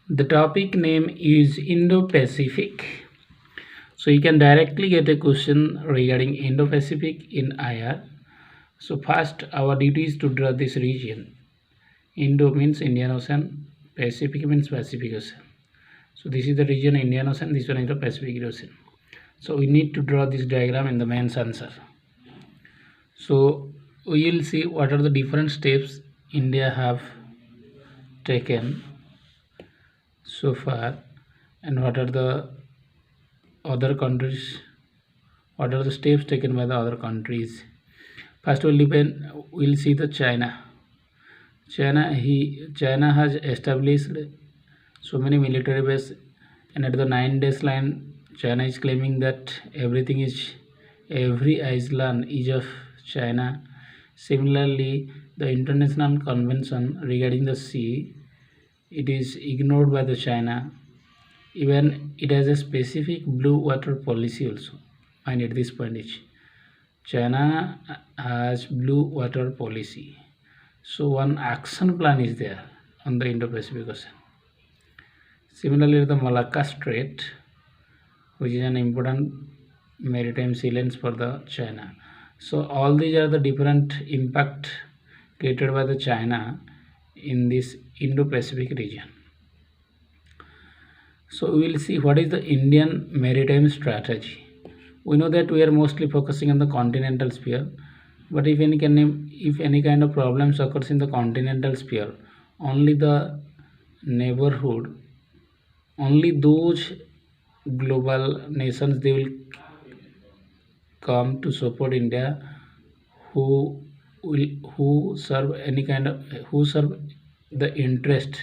The topic name is Indo-Pacific. So you can directly get a question regarding Indo-Pacific in IR. So first, our duty is to draw this region. Indo means Indian Ocean, Pacific means Pacific Ocean. So this is the region Indian Ocean, this one is the Pacific Ocean. So we need to draw this diagram in the main answer. So we will see what are the different steps India have taken so far and what are the other countries, what are the steps taken by the other countries. First we'll see the China. China has established so many military bases, and at the 9 days line China is claiming that every island is of China. Similarly, the international convention regarding the sea, it is ignored by the China. Even it has a specific blue water policy also. And at this point, China has blue water policy. So one action plan is there on the Indo-Pacific Ocean. Similarly, the Malacca Strait, which is an important maritime sea lanes for the China. So all these are the different impact created by the China in this Indo-Pacific region. So we will see what is the Indian maritime strategy. We know that we are mostly focusing on the continental sphere, but if any kind of problems occurs in the continental sphere, only the neighborhood, only those global nations, they will come to support India who serve the interest,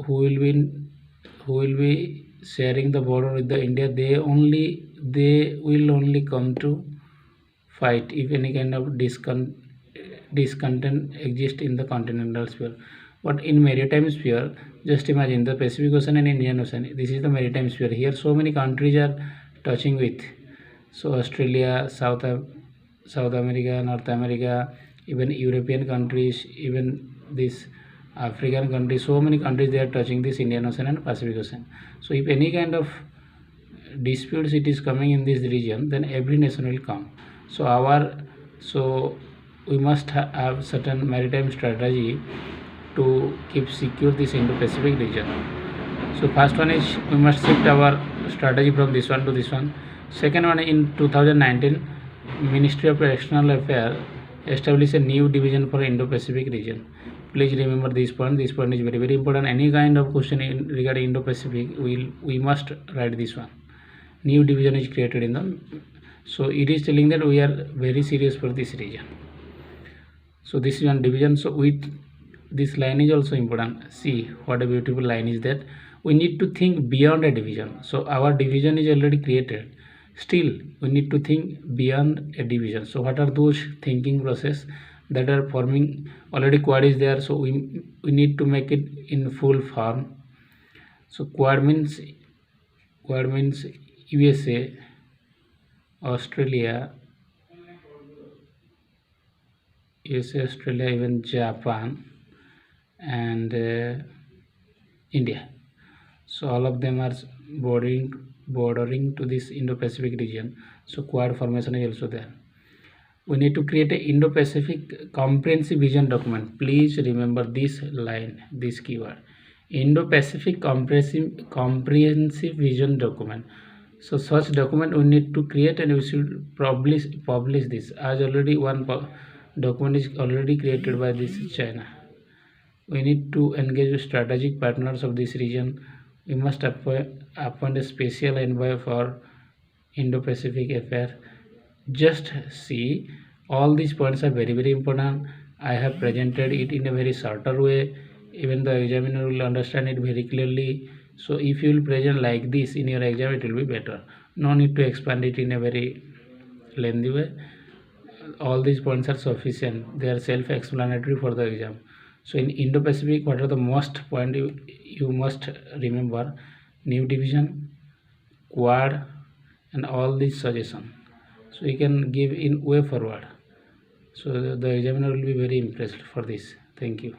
who will be sharing the border with the India. They will only come to fight if any kind of discontent exists in the continental sphere. But in maritime sphere, just imagine the Pacific Ocean and Indian Ocean. This is the maritime sphere. Here so many countries are touching with. So Australia, South America, North America, even European countries, even this African countries, so many countries, they are touching this Indian Ocean and Pacific Ocean. So if any kind of disputes it is coming in this region, then every nation will come. So we must have certain maritime strategy to keep secure this Indo-Pacific region. So first one is we must shift our strategy from this one to this one. Second one, in 2019, Ministry of External Affairs established a new division for Indo-Pacific region. Please remember this point. This point is very, very important. Any kind of question regarding Indo-Pacific, we must write this one. New division is created in the. So it is telling that we are very serious for this region. So this is one division. So this line is also important. See what a beautiful line is that. We need to think beyond a division. So our division is already created. Still, we need to think beyond a division. So what are those thinking process that are forming? Already Quad is there, so we need to make it in full form. So Quad means USA, Australia, even Japan, and India. So all of them are bordering to this Indo-Pacific region. So Quad formation is also there. We need to create an Indo-Pacific comprehensive vision document. Please remember this line, this keyword, Indo-Pacific comprehensive vision document. So such document we need to create, and we should publish this, as already one document is already created by this China. We need to engage with strategic partners of this region. We must appoint a special envoy for Indo-Pacific affairs. Just see, all these points are very, very important. I have presented it in a very shorter way. Even the examiner will understand it very clearly. So if you will present like this in your exam, it will be better. No need to expand it in a very lengthy way. All these points are sufficient. They are self-explanatory for the exam. So in Indo-Pacific, what are the most points you must remember? New division, Quad, and all these suggestions. So you can give in way forward. So the examiner will be very impressed for this. Thank you.